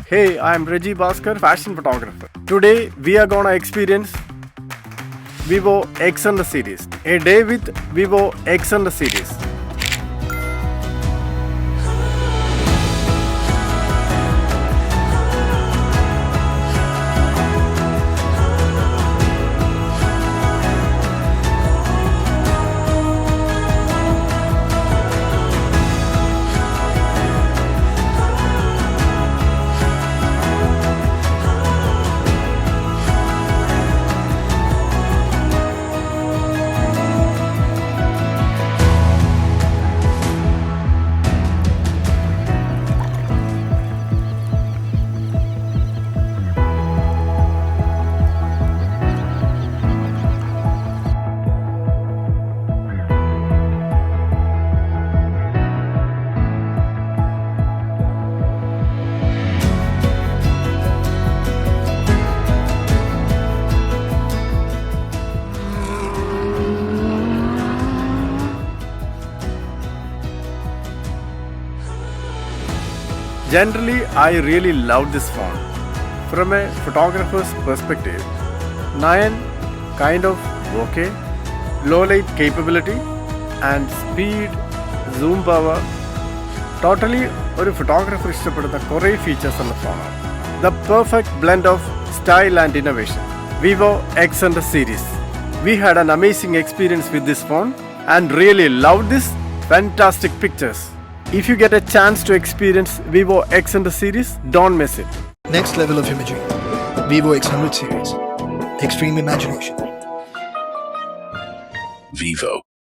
Hey, I am Reji Bhaskar, fashion photographer. Today we are gonna experience VIVO X100 Series. A day with VIVO X100 Series. Generally, I really love this phone. From a photographer's perspective, 9 kind of bokeh, low light capability and speed, zoom power. Totally ഒരു photographer ഇഷ്ടപ്പെടുന്ന കുറേ features ഉള്ള ഫോണാണ്. The perfect blend of style and innovation. VIVO X100 Series. We had an amazing experience with this phone and really loved this fantastic pictures. If you get a chance to experience VIVO X100 Series, don't miss it. Next level of imagery. VIVO X100 Series. Extreme imagination. VIVO.